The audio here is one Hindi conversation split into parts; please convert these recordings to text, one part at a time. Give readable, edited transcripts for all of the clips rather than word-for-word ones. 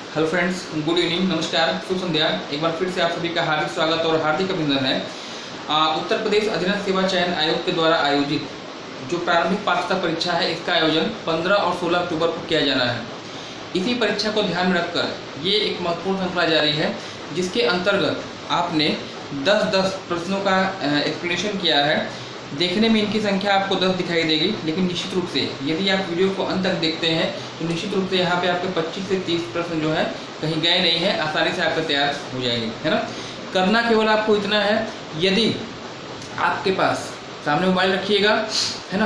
हेलो फ्रेंड्स, गुड इवनिंग, नमस्कार, शुभ संध्या। एक बार फिर से आप सभी का हार्दिक स्वागत और हार्दिक अभिनंदन है। उत्तर प्रदेश अधीनस्थ सेवा चयन आयोग के द्वारा आयोजित जो प्रारंभिक पात्रता परीक्षा है, इसका आयोजन 15 और 16 अक्टूबर को किया जाना है। इसी परीक्षा को ध्यान में रखकर ये एक महत्वपूर्ण श्रृंखला जारी है, जिसके अंतर्गत आपने 10-10 प्रश्नों का एक्सप्लेनेशन किया है। देखने में इनकी संख्या आपको 10 दिखाई देगी, लेकिन निश्चित रूप से यदि आप वीडियो को अंत तक देखते हैं तो निश्चित रूप से यहाँ पे आपके 25 से 30 प्रश्न जो है कहीं गए नहीं है, आसानी से आपके तैयार हो जाएंगे, है ना। करना केवल आपको इतना है, यदि आपके पास सामने मोबाइल रखिएगा, है ना,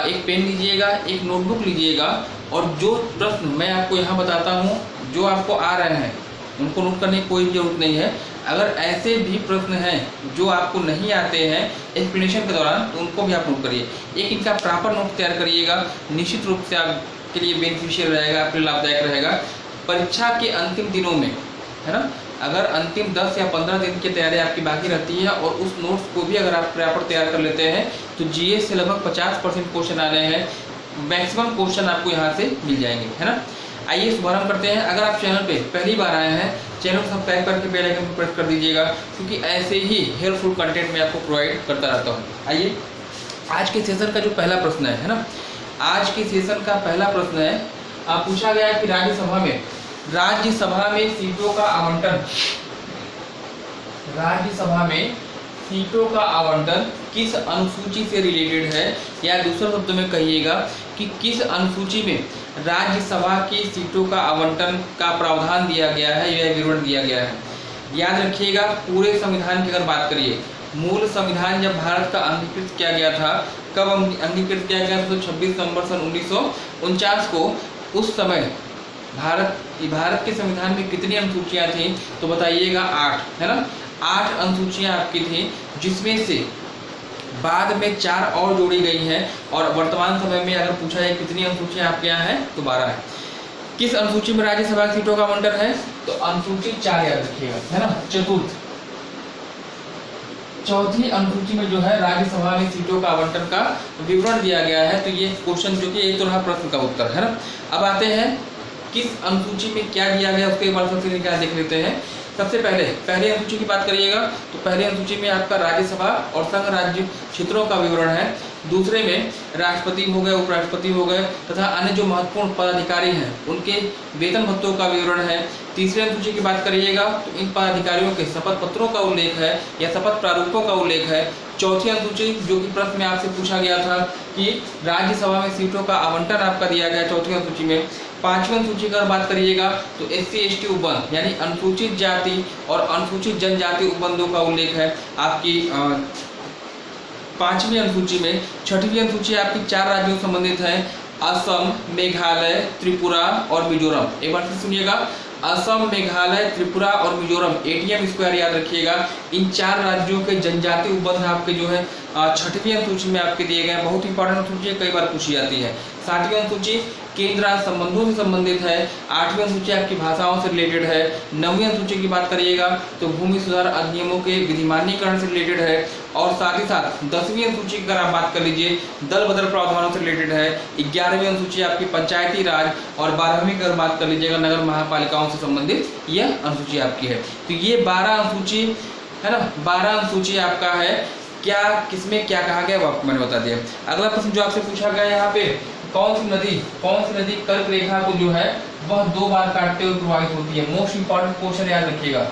एक पेन लीजिएगा, एक नोटबुक लीजिएगा और जो प्रश्न मैं आपको यहाँ बताता हूँ, जो आपको आ रहे हैं उनको नोट करने की कोई ज़रूरत नहीं है। अगर ऐसे भी प्रश्न हैं जो आपको नहीं आते हैं एक्सप्लेनेशन के दौरान, तो उनको भी आप नोट करिए। एक इनका प्रॉपर नोट तैयार करिएगा, निश्चित रूप से आपके लिए बेनिफिशियल रहेगा, आपके लिए लाभदायक रहेगा। परीक्षा के अंतिम दिनों में, है ना, अगर अंतिम 10 या 15 दिन की तैयारी आपकी बाकी रहती है और उस नोट्स को भी अगर आप प्रॉपर तैयार कर लेते हैं तो जीएस से लगभग 50% क्वेश्चन आ रहे हैं, मैक्सिमम क्वेश्चन आपको यहाँ से मिल जाएंगे, है ना। आइए शुभारंभ करते हैं। अगर आप चैनल पे पहली बार आए हैं, चैनल को सब्सक्राइब करके बेल आइकन को प्रेस कर दीजिएगा, क्योंकि ऐसे ही हेल्पफुल कंटेंट मैं आपको प्रोवाइड करता रहता हूँ। आइए, आज के सेशन का जो पहला प्रश्न है ना, आज के सेशन का पहला प्रश्न है, पूछा गया है कि राज्यसभा में सीटों का आवंटन, राज्यसभा में सीटों का आवंटन किस अनुसूची से रिलेटेड है, या दूसरे शब्द में कहिएगा कि किस अनुसूची में राज्यसभा की सीटों का आवंटन का प्रावधान दिया गया है या विवरण दिया गया है। याद रखिएगा, पूरे संविधान की अगर बात करिए, मूल संविधान जब भारत का अंगीकृत किया गया था, कब अंगीकृत किया गया था, तो 26 नवंबर सन 1949 को। उस समय भारत के संविधान में कितनी अनुसूचियाँ थीं, तो बताइएगा 8, है ना। 8 अनुसूचियाँ आपकी थीं, जिसमें से बाद में 4 और जोड़ी गई हैं, और वर्तमान समय में अगर पूछा जाए कितनी अनुसूचियाँ आपके यहाँ हैं, तो 12 है। किस अनुसूची में राज्यसभा सीटों का आवंटन है, तो अनुसूची 4 याद रखिएगा, है ना। चौथी अनुसूची में जो है राज्यसभा में सीटों का आवंटन का विवरण दिया गया है। तो ये क्वेश्चन जो कि एक तो रहा प्रश्न का उत्तर, है ना। अब आते हैं किस अनुसूची में क्या दिया गया, उसके बाद सबसे क्या देख लेते हैं। सबसे पहले अनुसूची की बात करिएगा, तो पहले अनुसूची में आपका राज्यसभा और संघ राज्य क्षेत्रों का विवरण है। दूसरे में राष्ट्रपति हो गए, उपराष्ट्रपति हो गए तथा अन्य जो महत्वपूर्ण पदाधिकारी हैं उनके वेतन भत्तों का विवरण है। तीसरे अनुसूची की बात करिएगा, तो इन पदाधिकारियों के शपथ पत्रों का उल्लेख है या शपथ प्रारूपों का उल्लेख है। चौथी अनुसूची जो कि प्रश्न में आपसे पूछा गया था कि राज्यसभा में सीटों का आवंटन आपका दिया गया चौथी अनुसूची में। पांचवी अनुसूची की बात करिएगा, तो SC/ST उपबंध यानी अनुसूचित जाति और अनुसूचित जनजाति उपबंधों का उल्लेख है आपकी पांचवी अनुसूची में। छठवीं अनुसूची आपकी 4 राज्यों से संबंधित है, असम, मेघालय, त्रिपुरा और मिजोरम। एक बार फिर सुनिएगा, असम, मेघालय, त्रिपुरा और मिजोरम, ATM स्क्वायर याद रखिएगा। इन 4 राज्यों के जनजाति उपबंध आपके जो है छठवीं अनुसूची में आपके दिए गए। बहुत इंपॉर्टेंट अनुसूची है, कई बार पूछी जाती है। 7वीं अनुसूची केंद्र राज्य संबंधों से संबंधित है। 8वीं अनुसूची आपकी भाषाओं से रिलेटेड है। 9वीं अनुसूची की बात करिएगा तो भूमि सुधार अधिनियमों के विधिमान्यीकरण से रिलेटेड है। और साथ ही साथ 10वीं अनुसूची की अगर आप बात कर लीजिए, दल बदल प्रावधानों से रिलेटेड है। 11वीं अनुसूची आपकी पंचायती राज और 12वीं की अगर बात कर लीजिएगा नगर महापालिकाओं से संबंधित यह अनुसूची आपकी है। तो ये 12 अनुसूची है ना, 12 अनुसूची आपका है। क्या किसमें क्या कहा गया वो आपको मैंने बता दिया। अगला प्रश्न जो आपसे पूछा गया यहाँ पे, कौन सी नदी कर्क रेखा को जो है वह 2 बार काटते हुए प्रवाहित होती है। मोस्ट इंपॉर्टेंट क्वेश्चन याद रखिएगा।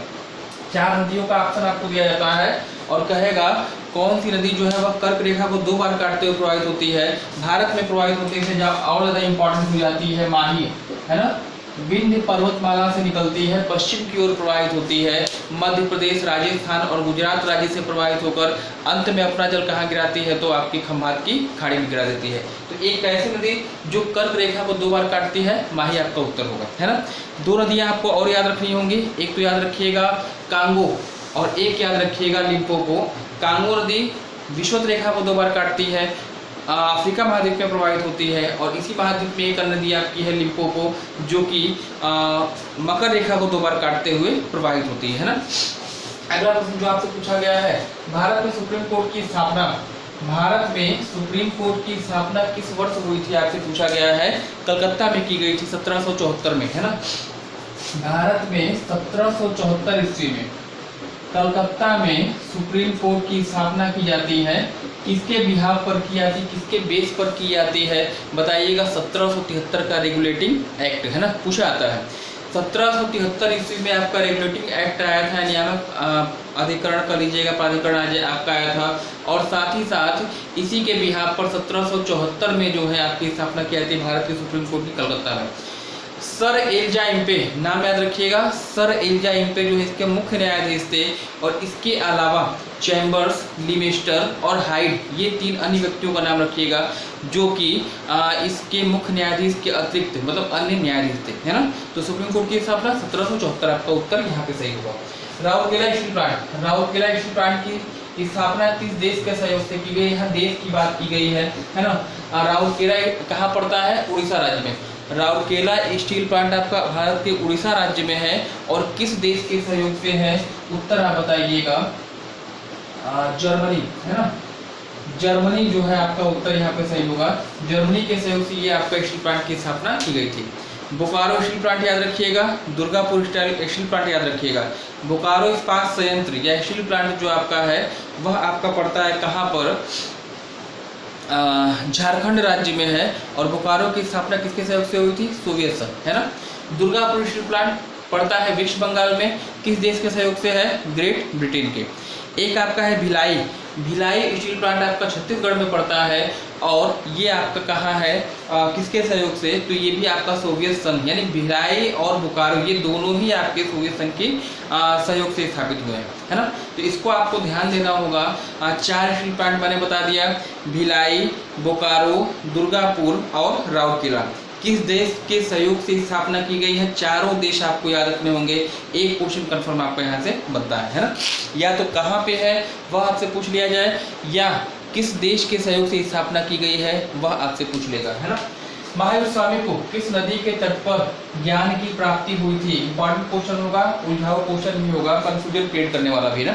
4 नदियों का ऑप्शन आपको दिया जाता है और कहेगा कौन सी नदी जो है वह कर्क रेखा को 2 बार काटते हुए प्रवाहित होती है। भारत में प्रवाहित होती है, जहाँ और ज्यादा इंपॉर्टेंट हो जाती है माही, है ना। विंध्य पर्वतमाला से निकलती है, पश्चिम की ओर प्रवाहित होती है, मध्य प्रदेश, राजस्थान और गुजरात राज्य से प्रवाहित होकर अंत में अपना जल कहाँ गिराती है, तो आपकी खंभात की खाड़ी में गिरा देती है। तो एक ऐसी नदी जो कर्क रेखा को 2 बार काटती है, माही आपका उत्तर होगा, है ना। 2 नदियाँ आपको और याद रखनी होंगी, एक तो याद रखिएगा कांगो और एक याद रखिएगा लिम्पोपो। कांगो नदी विषुवत रेखा को 2 बार काटती है, अफ्रीका महाद्वीप में प्रवाहित होती है, और इसी महाद्वीप में एक अन्य नदी आपकी है लिम्पोपो, जो कि मकर रेखा को 2 बार काटते हुए प्रवाहित होती है ना। अगला प्रश्न जो आपसे पूछा गया है, भारत में सुप्रीम कोर्ट की स्थापना किस वर्ष हुई थी, आपसे पूछा गया है। कलकत्ता में की गई थी 1774 में, है ना। भारत में 1774 ईस्वी में कलकत्ता में सुप्रीम कोर्ट की स्थापना की जाती है। किसके बिहाफ पर की जाती है, किसके बेस पर की जाती है बताइएगा? 1773 का रेगुलेटिंग एक्ट है ना, पूछा आता है। 1773 ईस्वी में आपका रेगुलेटिंग एक्ट आया था, नियामक अधिकरण कर लीजिएगा, प्राधिकरण आपका आया था। और साथ ही साथ इसी के बिहाफ पर 1774 में जो है आपकी स्थापना की जाती है भारत के सुप्रीम कोर्ट की कलकत्ता में। सर एलिजा इम्पे, नाम याद रखिएगा, सर एलिजा इम्पे जो है इसके मुख्य न्यायाधीश थे। और इसके अलावा चैम्बर्स, लिमेस्टर और हाइड, ये 3 अन्य व्यक्तियों का नाम रखिएगा जो कि इसके मुख्य न्यायाधीश के अतिरिक्त मतलब अन्य न्यायाधीश थे, है ना। तो सुप्रीम कोर्ट की स्थापना 1774, आपका उत्तर यहाँ पे सही होगा। Rourkela steel plant, Rourkela steel plant की स्थापना किस देश के सहयोग से की गई? यहाँ देश की बात की गई है ना। राउरकेला कहाँ पड़ता है? उड़ीसा राज्य में। राउरकेला स्टील प्लांट आपका भारत के उड़ीसा राज्य में है। और किस देश के सहयोग से है? उत्तर आप बताइएगा, जर्मनी, है ना। जर्मनी जो है आपका उत्तर यहाँ पे सही होगा। जर्मनी के सहयोग से ये आपका स्टील प्लांट की स्थापना की गई थी। बोकारो स्टील प्लांट याद रखिएगा, दुर्गापुर स्टील प्लांट याद रखिएगा। बोकारो इस्पात संयंत्र या स्टील प्लांट जो आपका है वह आपका पड़ता है कहाँ पर? झारखंड राज्य में है। और बोकारो की स्थापना किसके सहयोग से हुई थी? सोवियत संघ, है ना। दुर्गापुर स्टील प्लांट पड़ता है वेस्ट बंगाल में, किस देश के सहयोग से है? ग्रेट ब्रिटेन के। एक आपका है भिलाई, भिलाई स्टील प्लांट आपका छत्तीसगढ़ में पड़ता है। और ये आपका कहाँ है, किसके सहयोग से? तो ये भी आपका सोवियत संघ, यानी भिलाई और बोकारो ये दोनों ही आपके सोवियत संघ के सहयोग से स्थापित हुए हैं, है ना। तो इसको आपको ध्यान देना होगा। 4 स्टील प्लांट मैंने बता दिया, भिलाई, बोकारो, दुर्गापुर और राउरकेला। किस देश के सहयोग से स्थापना की गई है? चारों देश आपको याद रखने होंगे। एक क्वेश्चन कंफर्म आपको यहाँ से बनता है ना। या तो कहाँ पे है वह आपसे पूछ लिया जाए, या किस देश के सहयोग से स्थापना की गई है वह आपसे पूछ लेगा, है ना। महावीर स्वामी को किस नदी के तट पर ज्ञान की प्राप्ति हुई थी? इंपॉर्टेंट क्वेश्चन होगा, उलझाऊ क्वेश्चन भी होगा, कंफ्यूजन क्रिएट करने वाला भी ना।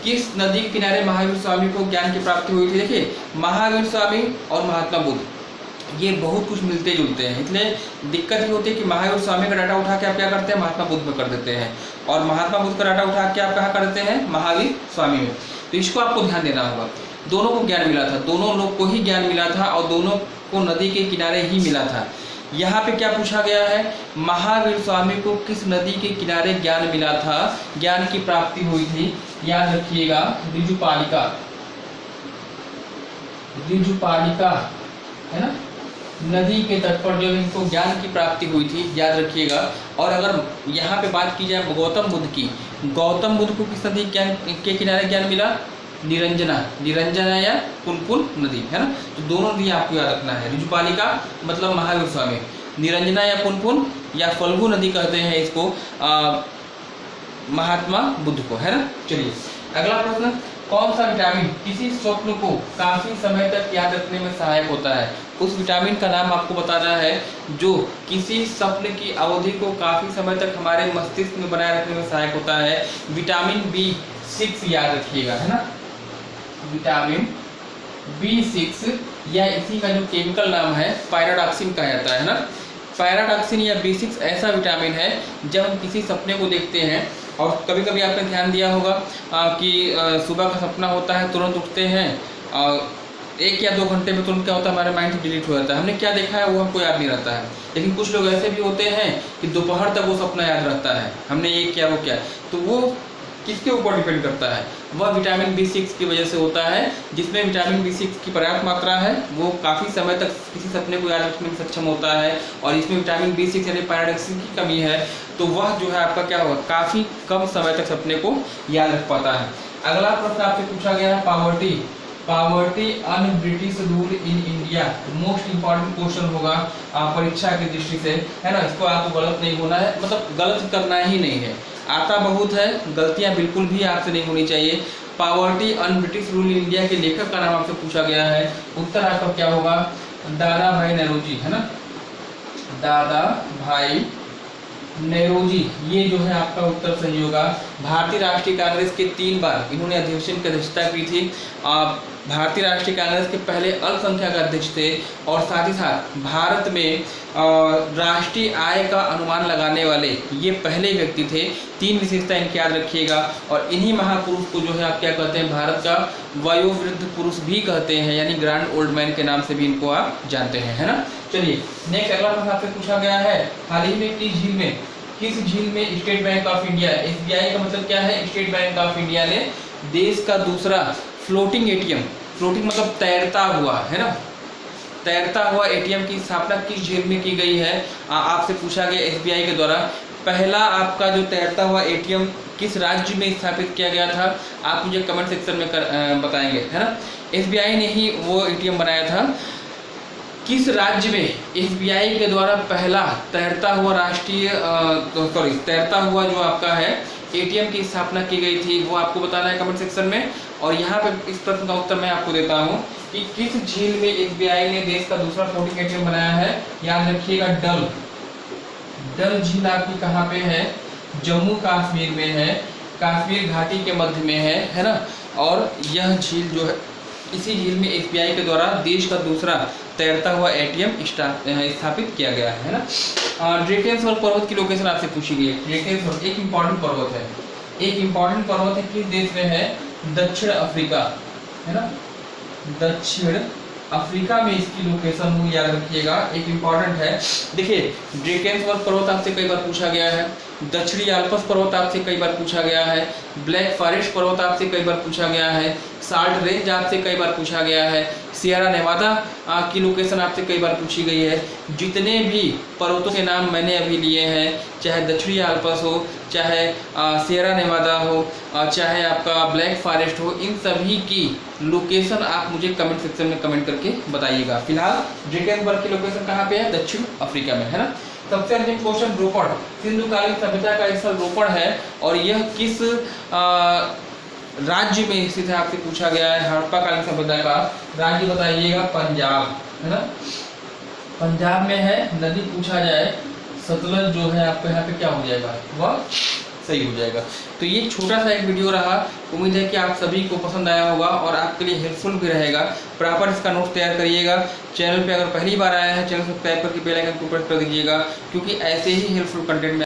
किस नदी के किनारे महावीर स्वामी को ज्ञान की प्राप्ति हुई थी? देखिए, महावीर स्वामी और महात्मा बुद्ध ये बहुत कुछ मिलते जुलते हैं, इसलिए दिक्कत ये होती है कि महावीर स्वामी का डाटा उठा के आप क्या करते हैं? महात्मा बुद्ध में कर देते हैं। और महात्मा बुद्ध का डाटा उठा के आप कहाँ कर देते हैं? महावीर स्वामी में। तो इसको आपको ध्यान देना होगा। दोनों को ज्ञान मिला था, दोनों लोग को ही ज्ञान मिला था और दोनों को नदी के किनारे ही मिला था। यहाँ पे क्या पूछा गया है? महावीर स्वामी को किस नदी के किनारे ज्ञान मिला था, ज्ञान की प्राप्ति हुई थी? याद रखिएगा, ऋजुपालिका, ऋजुपालिका, है ना, नदी के तट पर जो इनको ज्ञान की प्राप्ति हुई थी, याद रखिएगा। और अगर यहाँ पे बात की जाए गौतम बुद्ध की, गौतम बुद्ध को किस नदी के किनारे ज्ञान मिला? निरंजना, निरंजना या पुनपुन नदी, है ना। तो दोनों नदी आपको याद रखना है। ऋजुपालिका मतलब महावीर स्वामी, निरंजना या पुनपुन या फल्गु नदी कहते हैं इसको महात्मा बुद्ध को, है ना। चलिए अगला प्रश्न, कौन सा विटामिन किसी स्वप्न को काफी समय तक याद रखने में सहायक होता है? उस विटामिन का नाम आपको बताना है जो किसी स्वप्न की अवधि को काफी समय तक हमारे मस्तिष्क में बनाए रखने में सहायक होता है। विटामिन B6 याद रखिएगा, है ना। विटामिन B6 या इसी का जो केमिकल नाम है पायराडॉक्सिन कहा जाता है ना। पायराडॉक्सिन या B6 ऐसा विटामिन है जब हम किसी सपने को देखते हैं, और कभी कभी आपने ध्यान दिया होगा कि सुबह का सपना होता है, तुरंत उठते हैं, 1 या 2 घंटे में तुरंत क्या होता है, हमारे माइंड से डिलीट हो जाता है। हमने क्या देखा है वो हमको याद नहीं रहता है। लेकिन कुछ लोग ऐसे भी होते हैं कि दोपहर तक वो सपना याद रहता है, हमने ये किया वो क्या। तो वो किसके ऊपर डिपेंड करता है? वह विटामिन B6 की वजह से होता है, जिसमें विटामिन B6 की पर्याप्त मात्रा है, वो काफ़ी समय तक किसी सपने को याद रखने में सक्षम होता है। और इसमें विटामिन B6 यानी पायराडॉक्सिन की कमी है, तो वह जो है आपका क्या होगा, काफ़ी कम समय तक सपने को याद रख पाता है। अगला प्रश्न आपसे पूछा गया है poverty, poverty un British rule in India. Most important question होगा परीक्षा की दृष्टि से, है ना। इसको आपको गलत नहीं होना है, मतलब गलत करना ही नहीं है। आता बहुत है, गलतियां बिल्कुल भी आपसे नहीं होनी चाहिए। Poverty un British rule in India के लेखक का नाम आपसे पूछा गया है। उत्तर आपका क्या होगा? दादा भाई नौरोजी, है ना। दादा भाई नौरोजी, ये जो है आपका उत्तर सही होगा। भारतीय राष्ट्रीय कांग्रेस के 3 बार इन्होंने अधिवेशन की अध्यक्षता की थी। भारतीय राष्ट्रीय कांग्रेस के पहले अल्पसंख्यक अध्यक्ष थे और साथ ही साथ भारत में राष्ट्रीय आय का अनुमान लगाने वाले ये पहले व्यक्ति थे। 3 विशेषता इनकी याद रखिएगा। और इन्हीं महापुरुष को जो है आप क्या कहते हैं, भारत का वयोवृद्ध पुरुष भी कहते हैं, यानी ग्रैंड ओल्ड मैन के नाम से भी इनको आप जानते हैं, है ना। चलिए नेक्स्ट अगला प्रश्न आपसे पूछा गया है, हाल ही में किस झील में state bank of India, SBI का मतलब क्या है, स्टेट बैंक ऑफ इंडिया ने देश का दूसरा फ्लोटिंग ATM, फ्लोटिंग मतलब तैरता हुआ, है ना, तैरता हुआ ATM की स्थापना किस झील में की गई है। आपसे पूछा गया SBI के द्वारा पहला आपका जो तैरता हुआ ATM किस राज्य में स्थापित किया गया था, आप मुझे कमेंट सेक्शन में बताएंगे, है ना। SBI ने ही वो ATM बनाया था। किस राज्य में SBI के द्वारा पहला तैरता हुआ तैरता हुआ जो आपका है ATM की स्थापना की गई थी, वो आपको बताना है कमेंट सेक्शन में। और यहाँ पे इस प्रश्न का उत्तर मैं आपको देता हूँ कि किस झील में SBI ने देश का दूसरा फ्लोटिंग ATM बनाया है। याद रखिएगा, डल झील आपकी कहाँ पे है, जम्मू कश्मीर में है, कश्मीर घाटी के मध्य में है ना। और यह झील जो है, इसी झील में SBI के द्वारा देश का दूसरा तैरता हुआ ATM स्थापित किया गया है ना। ड्रेकेंसवर्थ पर्वत की लोकेशन आपसे पूछी गई है। ड्रेकेंसवर्थ एक इम्पॉर्टेंट पर्वत है, किस देश में है, दक्षिण अफ्रीका, है ना, दक्षिण अफ्रीका में इसकी लोकेशन हुई, याद रखिएगा, एक इम्पॉर्टेंट है। देखिए ड्रेकेंसवर्थ पर्वत आपसे कई बार पूछा गया है, दक्षिणी आल्प्स पर्वत आपसे कई बार पूछा गया है, ब्लैक फॉरेस्ट पर्वत आपसे कई बार पूछा गया है, साल्ट रेंज आपसे कई बार पूछा गया है, सियरा नेवादा की लोकेशन आपसे कई बार पूछी गई है। जितने भी पर्वतों के नाम मैंने अभी लिए हैं, चाहे दक्षिणी आल्प्स हो, चाहे सियरा नेवादा हो, चाहे आपका ब्लैक फॉरेस्ट हो, इन सभी की लोकेशन आप मुझे कमेंट सेक्शन में कमेंट करके बताइएगा। फिलहाल ड्रेकेंसवर्थ की लोकेशन कहाँ पे है, दक्षिण अफ्रीका में, है ना। सबसे अंतिम क्वेश्चन, रोपड़, सिंधुकालीन सभ्यता का स्थल रोपड़ है और यह किस राज्य में स्थित है, आपसे पूछा गया है। हड़प्पा कालीन सभ्यता का राज्य बताइएगा, पंजाब, है ना, पंजाब में है। नदी पूछा जाए, सतलज जो है आपको यहाँ पे क्या हो जाएगा, वह सही हो जाएगा। तो ये छोटा सा एक वीडियो रहा, उम्मीद है कि आप सभी को पसंद आया होगा और आपके लिए हेल्पफुल भी रहेगा। प्रॉपर इसका नोट तैयार करिएगा। चैनल पे अगर पहली बार आया है, चैनल सब्सक्राइब करके बेल आइकन को प्रेस कर दीजिएगा, क्योंकि ऐसे ही हेल्पफुल कंटेंट में